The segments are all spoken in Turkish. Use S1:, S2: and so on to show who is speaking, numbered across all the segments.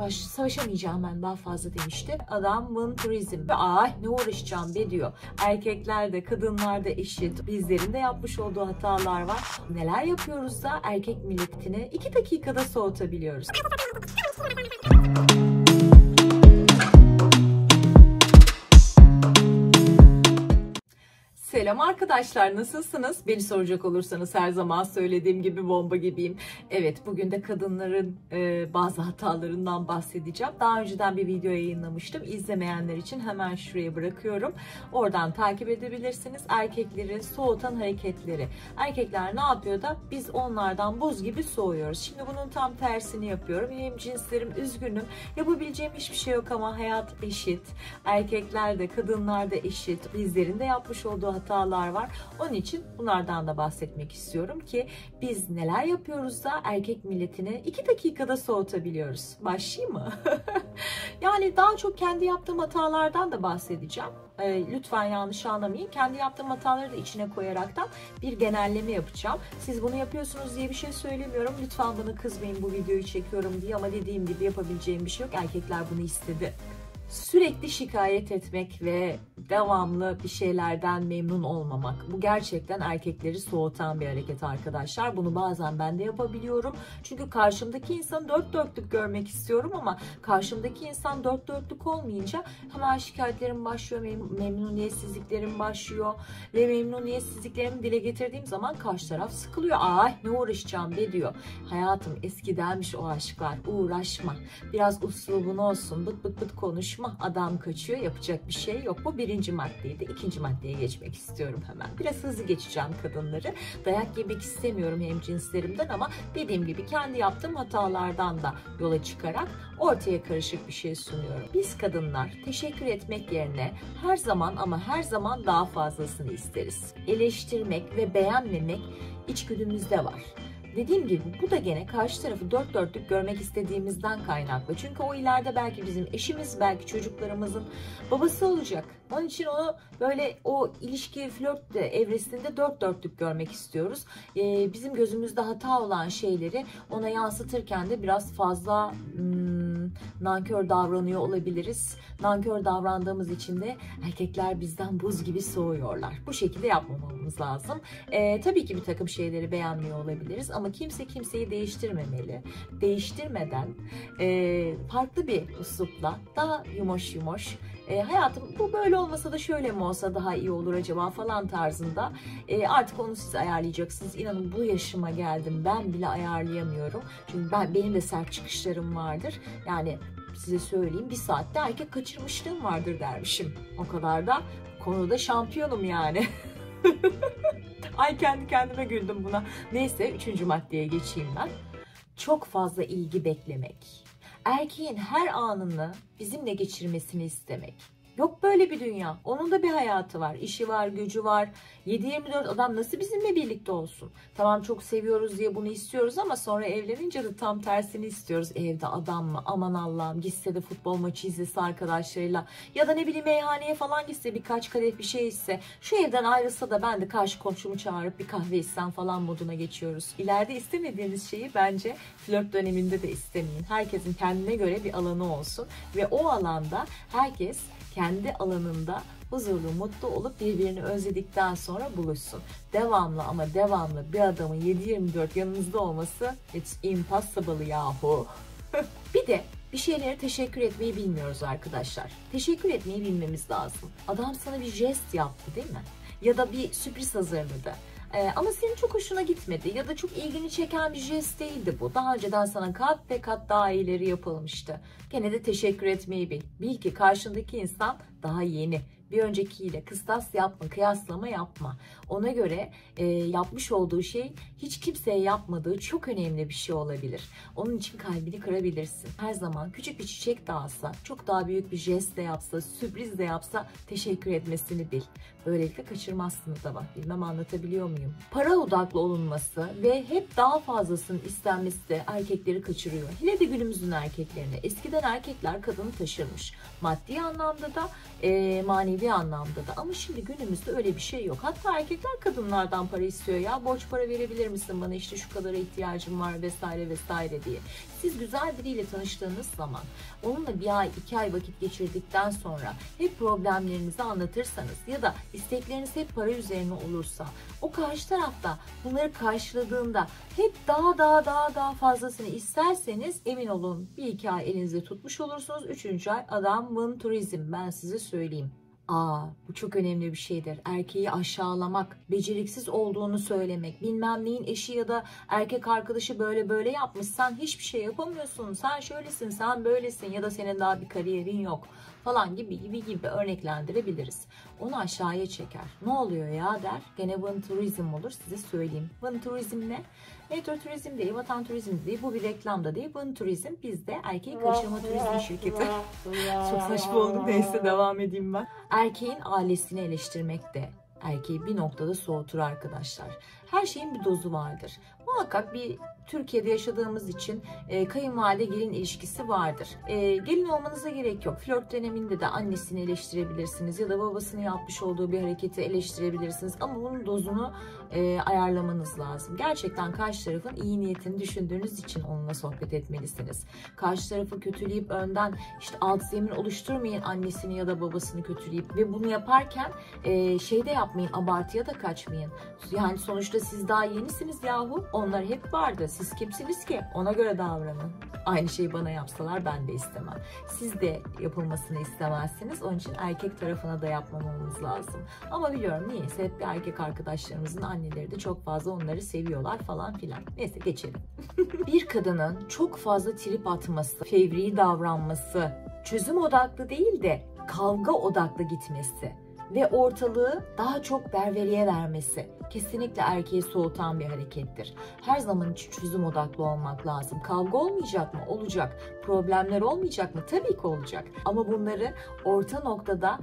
S1: savaşamayacağım ben daha fazla demişti. Adamın turizm. Ay ne uğraşacağım be diyor. Erkekler de kadınlar da eşit. Bizlerin de yapmış olduğu hatalar var. Neler yapıyoruz da erkek milletini 2 dakikada soğutabiliyoruz. Selam arkadaşlar, nasılsınız? Beni soracak olursanız her zaman söylediğim gibi bomba gibiyim. Evet, bugün de kadınların bazı hatalarından bahsedeceğim. Daha önceden bir video yayınlamıştım. İzlemeyenler için hemen şuraya bırakıyorum. Oradan takip edebilirsiniz. Erkekleri soğutan hareketleri. Erkekler ne yapıyor da biz onlardan buz gibi soğuyoruz. Şimdi bunun tam tersini yapıyorum. Hem cinslerim, üzgünüm. Yapabileceğim hiçbir şey yok ama hayat eşit. Erkekler de kadınlar da eşit. Bizlerin de yapmış olduğu hatalar var. Onun için bunlardan da bahsetmek istiyorum ki biz neler yapıyoruz da erkek milletini 2 dakikada soğutabiliyoruz. Başlayayım mı? Yani daha çok kendi yaptığım hatalardan da bahsedeceğim. Lütfen yanlış anlamayın. Kendi yaptığım hataları da içine koyaraktan bir genelleme yapacağım. Siz bunu yapıyorsunuz diye bir şey söylemiyorum. Lütfen bana kızmayın bu videoyu çekiyorum diye, ama dediğim gibi yapabileceğim bir şey yok. Erkekler bunu istedi. Sürekli şikayet etmek ve devamlı bir şeylerden memnun olmamak. Bu gerçekten erkekleri soğutan bir hareket arkadaşlar. Bunu bazen ben de yapabiliyorum. Çünkü karşımdaki insanı dört dörtlük görmek istiyorum ama karşımdaki insan dört dörtlük olmayınca hemen şikayetlerim başlıyor, memnuniyetsizliklerim başlıyor. Ve memnuniyetsizliklerimi dile getirdiğim zaman karşı taraf sıkılıyor. Ay ne uğraşacağım be diyor. Hayatım eskidenmiş o aşklar, uğraşma. Biraz uslubun olsun, bıt bıt bıt konuş. Adam kaçıyor, yapacak bir şey yok. Bu birinci maddeydi. İkinci maddeye geçmek istiyorum hemen. Biraz hızlı geçeceğim kadınları. Dayak yemek istemiyorum hem cinslerimden ama dediğim gibi kendi yaptığım hatalardan da yola çıkarak ortaya karışık bir şey sunuyorum. Biz kadınlar teşekkür etmek yerine her zaman ama her zaman daha fazlasını isteriz. Eleştirmek ve beğenmemek içgüdümüzde var. Dediğim gibi bu da gene karşı tarafı dört dörtlük görmek istediğimizden kaynaklı. Çünkü o ileride belki bizim eşimiz, belki çocuklarımızın babası olacak. Onun için onu böyle o ilişki, flört evresinde dört dörtlük görmek istiyoruz. Bizim gözümüzde hata olan şeyleri ona yansıtırken de biraz fazla nankör davranıyor olabiliriz. Nankör davrandığımız için de erkekler bizden buz gibi soğuyorlar. Bu şekilde yapmamamız lazım. Tabii ki bir takım şeyleri beğenmiyor olabiliriz ama kimse kimseyi değiştirmemeli. Değiştirmeden farklı bir üslupla daha yumuş yumuş hayatım bu böyle olmasa da şöyle mi olsa daha iyi olur acaba falan tarzında artık onu siz ayarlayacaksınız. İnanın bu yaşıma geldim, ben bile ayarlayamıyorum. Çünkü benim de sert çıkışlarım vardır. Yani size söyleyeyim, bir saatte erkek kaçırmışlığım vardır dermişim. O kadar da konuda şampiyonum yani. Ay kendi kendime güldüm buna. Neyse 3. maddeye geçeyim ben. Çok fazla ilgi beklemek. Erkeğin her anını bizimle geçirmesini istemek. Yok böyle bir dünya. Onun da bir hayatı var. İşi var, gücü var. 7/24 adam nasıl bizimle birlikte olsun? Tamam çok seviyoruz diye bunu istiyoruz ama sonra evlenince de tam tersini istiyoruz. Evde adam mı? Aman Allah'ım, gitse de futbol maçı izlese arkadaşlarıyla. Ya da ne bileyim meyhaneye falan gitse, birkaç kadeh bir şey içse. Şu evden ayrılsa da ben de karşı komşumu çağırıp bir kahve içsem falan moduna geçiyoruz. İleride istemediğiniz şeyi bence flört döneminde de istemeyin. Herkesin kendine göre bir alanı olsun. Ve o alanda herkes kendi alanında huzurlu, mutlu olup birbirini özledikten sonra buluşsun. Devamlı ama devamlı bir adamın 7/24 yanınızda olması it's impossible yahu. Bir de bir şeylere teşekkür etmeyi bilmiyoruz arkadaşlar. Teşekkür etmeyi bilmemiz lazım. Adam sana bir jest yaptı değil mi? Ya da bir sürpriz hazırladı. Ama senin çok hoşuna gitmedi ya da çok ilgini çeken bir jest değildi bu. Daha önceden sana kat be kat daha iyileri yapılmıştı. Gene de teşekkür etmeyi bil. Bil ki karşındaki insan daha yeni. Bir öncekiyle kıstas yapma, kıyaslama yapma. Ona göre yapmış olduğu şey hiç kimseye yapmadığı çok önemli bir şey olabilir. Onun için kalbini kırabilirsin. Her zaman küçük bir çiçek de alsa, çok daha büyük bir jest de yapsa, sürpriz de yapsa teşekkür etmesini bil. Böylelikle kaçırmazsınız ama. Bilmem anlatabiliyor muyum? Para odaklı olunması ve hep daha fazlasının istenmesi de erkekleri kaçırıyor. Hele de günümüzün erkeklerini. Eskiden erkekler kadını taşırmış. Maddi anlamda da manevi manevi anlamda da. Ama şimdi günümüzde öyle bir şey yok. Hatta erkekler kadınlardan para istiyor ya. Borç para verebilir misin bana, işte şu kadara ihtiyacım var vesaire vesaire diye. Siz güzel biriyle tanıştığınız zaman, onunla 1 ay 2 ay vakit geçirdikten sonra hep problemlerinizi anlatırsanız ya da istekleriniz hep para üzerine olursa, o karşı tarafta bunları karşıladığında hep daha fazlasını isterseniz emin olun 1-2 ay elinizde tutmuş olursunuz. 3. ay adamın turizm, ben size söyleyeyim. Bu çok önemli bir şeydir. Erkeği aşağılamak, beceriksiz olduğunu söylemek, bilmem neyin eşi ya da erkek arkadaşı böyle yapmış, sen hiçbir şey yapamıyorsun, sen şöylesin, sen böylesin ya da senin daha bir kariyerin yok falan gibi örneklendirebiliriz. Onu aşağıya çeker. Ne oluyor ya der. Gene vanturizm olur, size söyleyeyim. Vanturizm ne? Metro turizm değil, vatan turizm değil, bu bir reklamda değil. Vanturizm bizde erkeği kaçırma turizm şirketi. Çok saçma oldu, neyse devam edeyim ben. Erkeğin ailesini eleştirmek de erkeği bir noktada soğutur arkadaşlar. Her şeyin bir dozu vardır. Muhakkak bir Türkiye'de yaşadığımız için kayınvalide gelin ilişkisi vardır. Gelin olmanıza gerek yok. Flört döneminde de annesini eleştirebilirsiniz ya da babasının yapmış olduğu bir hareketi eleştirebilirsiniz. Ama bunun dozunu ayarlamanız lazım. Gerçekten karşı tarafın iyi niyetini düşündüğünüz için onunla sohbet etmelisiniz. Karşı tarafı kötüleyip önden işte alt zemin oluşturmayın, annesini ya da babasını kötüleyip ve bunu yaparken şeyde yapmayın, abartıya da kaçmayın. Yani sonuçta siz daha yenisiniz yahu. Onlar hep vardı. Siz kimsiniz ki? Ona göre davranın. Aynı şeyi bana yapsalar ben de istemem. Siz de yapılmasını istemezsiniz. Onun için erkek tarafına da yapmamamız lazım. Ama biliyorum niyeyse hep bir erkek arkadaşlarımızın anneleri de çok fazla onları seviyorlar falan filan. Neyse geçelim. Bir kadının çok fazla trip atması, fevri davranması, çözüm odaklı değil de kavga odaklı gitmesi ve ortalığı daha çok berveriye vermesi kesinlikle erkeği soğutan bir harekettir. Her zaman için çözüm odaklı olmak lazım. Kavga olmayacak mı? Olacak. Problemler olmayacak mı? Tabii ki olacak. Ama bunları orta noktada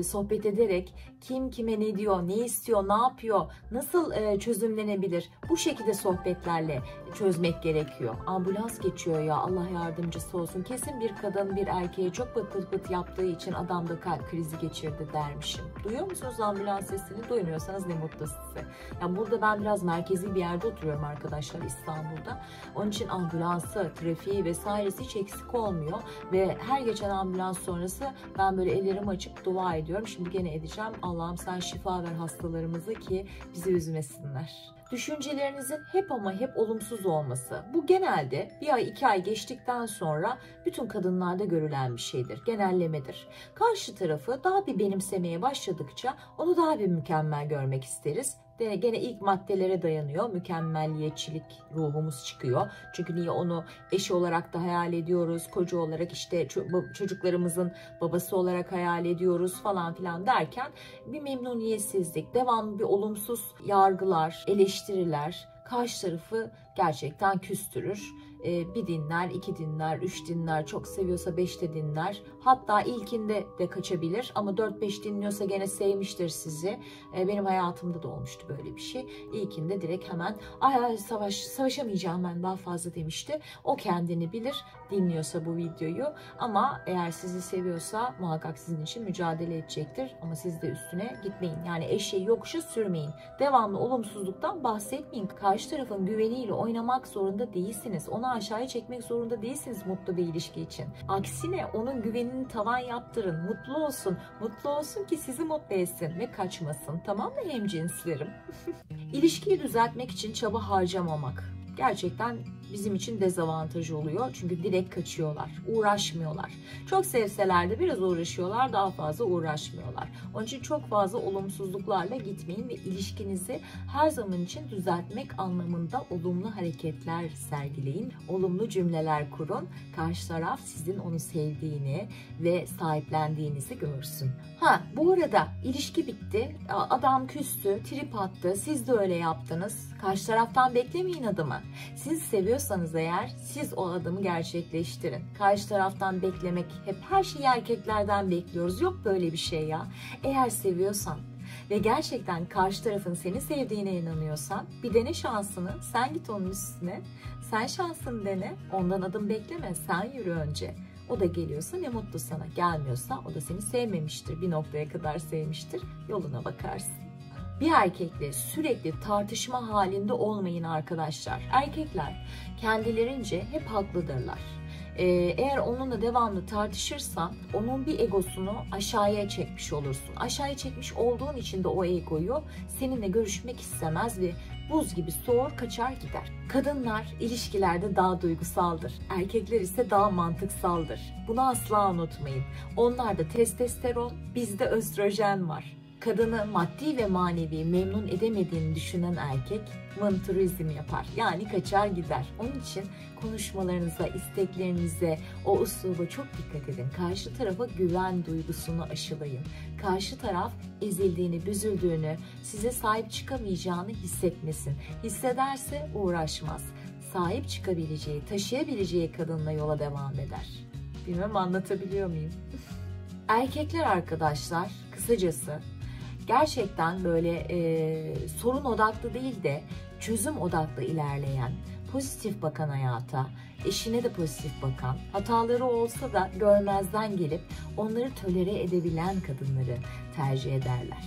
S1: sohbet ederek kim kime ne diyor, ne istiyor, ne yapıyor, nasıl çözümlenebilir? Bu şekilde sohbetlerle çözmek gerekiyor. Ambulans geçiyor ya, Allah yardımcısı olsun. Kesin bir kadın bir erkeğe çok pıt pıt yaptığı için adam da kalp krizi geçirdi dermişim. Duyuyor musunuz ambulans sesini? Duymuyorsanız ne mutlu size. Yani burada ben biraz merkezi bir yerde oturuyorum arkadaşlar, İstanbul'da. Onun için ambulansı, trafiği vesairesi hiç eksik olmuyor. Ve her geçen ambulans sonrası ben böyle ellerimi açıp dua ediyorum. Şimdi gene edeceğim. Allah'ım sen şifa ver hastalarımızı ki bizi üzmesinler. Düşüncelerinizin hep ama hep olumsuz olması. Bu genelde 1 ay 2 ay geçtikten sonra bütün kadınlarda görülen bir şeydir. Genellemedir. Karşı tarafı daha bir benimsemeye başladıkça onu daha bir mükemmel görmek isteriz. Gene ilk maddelere dayanıyor. Mükemmelliyetçilik ruhumuz çıkıyor. Çünkü niye onu eşi olarak da hayal ediyoruz, koca olarak işte çocuklarımızın babası olarak hayal ediyoruz falan filan derken bir memnuniyetsizlik, devamlı bir olumsuz yargılar, eleştiriler karşı tarafı gerçekten küstürür. 1 dinler, 2 dinler, 3 dinler, çok seviyorsa 5 de dinler. Hatta ilkinde de kaçabilir ama 4-5 dinliyorsa gene sevmiştir sizi. Benim hayatımda da olmuştu böyle bir şey. İlkinde direkt hemen savaşamayacağım ben daha fazla demişti. O kendini bilir dinliyorsa bu videoyu, ama eğer sizi seviyorsa muhakkak sizin için mücadele edecektir. Ama siz de üstüne gitmeyin. Yani eşeği yokuşa sürmeyin. Devamlı olumsuzluktan bahsetmeyin. Karşı tarafın güveniyle oynamak zorunda değilsiniz. Onu aşağıya çekmek zorunda değilsiniz mutlu bir ilişki için. Aksine onun güvenini tavan yaptırın. Mutlu olsun. Mutlu olsun ki sizi mutlu etsin ve kaçmasın. Tamam mı hemcinslerim? İlişkiyi düzeltmek için çaba harcamamak gerçekten bizim için dezavantajı oluyor. Çünkü direkt kaçıyorlar, uğraşmıyorlar. Çok sevseler de biraz uğraşıyorlar, daha fazla uğraşmıyorlar. Onun için çok fazla olumsuzluklarla gitmeyin ve ilişkinizi her zaman için düzeltmek anlamında olumlu hareketler sergileyin. Olumlu cümleler kurun. Karşı taraf sizin onu sevdiğini ve sahiplendiğinizi görsün. Bu arada ilişki bitti. Adam küstü, trip attı. Siz de öyle yaptınız. Karşı taraftan beklemeyin adımı. Siz seviyorsanız eğer siz o adımı gerçekleştirin. Karşı taraftan beklemek, hep her şeyi erkeklerden bekliyoruz. Yok böyle bir şey ya. Eğer seviyorsan ve gerçekten karşı tarafın seni sevdiğine inanıyorsan bir dene şansını. Sen git onun üstüne. Sen şansını dene. Ondan adım bekleme. Sen yürü önce. O da geliyorsa ne mutlu sana. Gelmiyorsa o da seni sevmemiştir. Bir noktaya kadar sevmiştir. Yoluna bakarsın. Bir erkekle sürekli tartışma halinde olmayın arkadaşlar. Erkekler kendilerince hep haklıdırlar. Eğer onunla devamlı tartışırsan onun bir egosunu aşağıya çekmiş olursun. Aşağıya çekmiş olduğun için de o egoyu seninle görüşmek istemez ve buz gibi soğur kaçar gider. Kadınlar ilişkilerde daha duygusaldır. Erkekler ise daha mantıksaldır. Bunu asla unutmayın. Onlarda testosteron, bizde östrojen var. Kadını maddi ve manevi memnun edemediğini düşünen erkek mınturizm yapar. Yani kaçar gider. Onun için konuşmalarınıza, isteklerinize, o usluba çok dikkat edin. Karşı tarafa güven duygusunu aşılayın. Karşı taraf ezildiğini, büzüldüğünü, size sahip çıkamayacağını hissetmesin. Hissederse uğraşmaz. Sahip çıkabileceği, taşıyabileceği kadınla yola devam eder. Bilmem anlatabiliyor muyum? Erkekler arkadaşlar, kısacası gerçekten böyle sorun odaklı değil de çözüm odaklı ilerleyen, pozitif bakan hayata, eşine de pozitif bakan, hataları olsa da görmezden gelip onları tolere edebilen kadınları tercih ederler.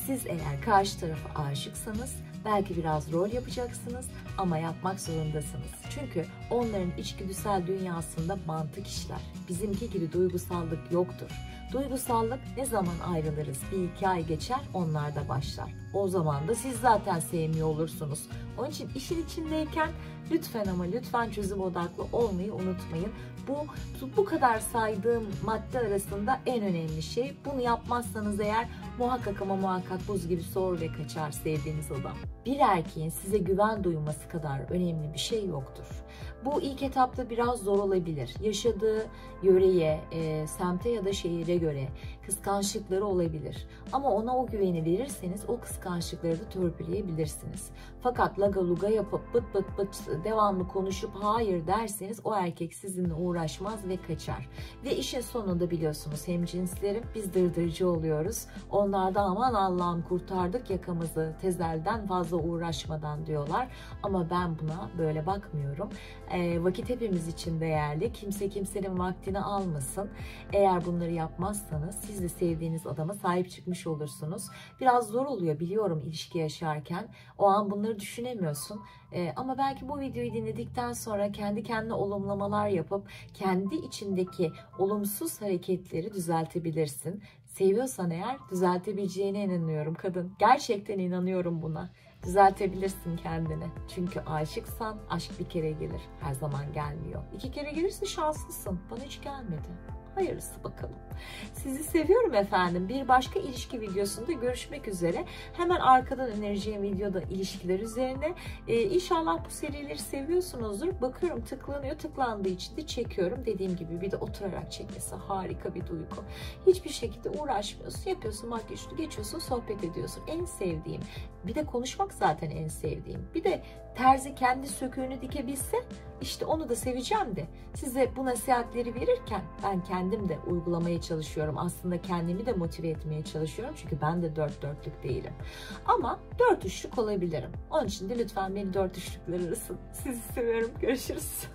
S1: Siz eğer karşı tarafa aşıksanız belki biraz rol yapacaksınız ama yapmak zorundasınız. Çünkü onların içgüdüsel dünyasında mantık işler. Bizimki gibi duygusallık yoktur. Duygusallık ne zaman ayrılırız? 1-2 ay geçer, onlar da başlar. O zaman da siz zaten sevmiyor olursunuz. Onun için işin içindeyken lütfen ama lütfen çözüm odaklı olmayı unutmayın. Bu kadar saydığım madde arasında en önemli şey. Bunu yapmazsanız eğer muhakkak ama muhakkak buz gibi soğur ve kaçar sevdiğiniz adam. Bir erkeğin size güven duyması kadar önemli bir şey yoktur. Bu ilk etapta biraz zor olabilir. Yaşadığı yöreye, semte ya da şehire göre kıskançlıkları olabilir. Ama ona o güveni verirseniz o kıskançlıkları da törpüleyebilirsiniz. Fakat laga luga yapıp bıt bıt bıt devamlı konuşup hayır derseniz o erkek sizinle uğraşmaz ve kaçar. Ve işin sonunda biliyorsunuz hemcinslerim biz dırdırcı oluyoruz. Onlar da aman Allah'ım kurtardık yakamızı tezelden fazla uğraşmadan diyorlar. Ama ben buna böyle bakmıyorum. Vakit hepimiz için değerli. Kimse kimsenin vaktini almasın. Eğer bunları yapmazsanız siz de sevdiğiniz adama sahip çıkmış olursunuz. Biraz zor oluyor biliyorum ilişki yaşarken. O an bunları düşünemiyorsun. Ama belki bu videoyu dinledikten sonra kendi kendine olumlamalar yapıp kendi içindeki olumsuz hareketleri düzeltebilirsin. Seviyorsan eğer düzeltebileceğine inanıyorum kadın. Gerçekten inanıyorum buna. Düzeltebilirsin kendini. Çünkü aşıksan aşk bir kere gelir. Her zaman gelmiyor. 2 kere gelirse şanslısın. Bana hiç gelmedi. Hayırlısı bakalım. Sizi seviyorum efendim. Bir başka ilişki videosunda görüşmek üzere. Hemen arkadan önereceğim videoda ilişkiler üzerine. İnşallah bu serileri seviyorsunuzdur. Bakıyorum tıklanıyor. Tıklandığı için de çekiyorum. Dediğim gibi bir de oturarak çekmesi harika bir duygu. Hiçbir şekilde uğraşmıyorsun. Yapıyorsun makyajını geçiyorsun sohbet ediyorsun. En sevdiğim. Bir de konuşmak zaten en sevdiğim. Bir de terzi kendi söküğünü dikebilse işte onu da seveceğim de size bu nasihatleri verirken ben kendim de uygulamaya çalışıyorum. Aslında kendimi de motive etmeye çalışıyorum. Çünkü ben de 4 dörtlük değilim. Ama 4 üçlük olabilirim. Onun için de lütfen beni 4 üçlükler arasın. Sizi seviyorum. Görüşürüz.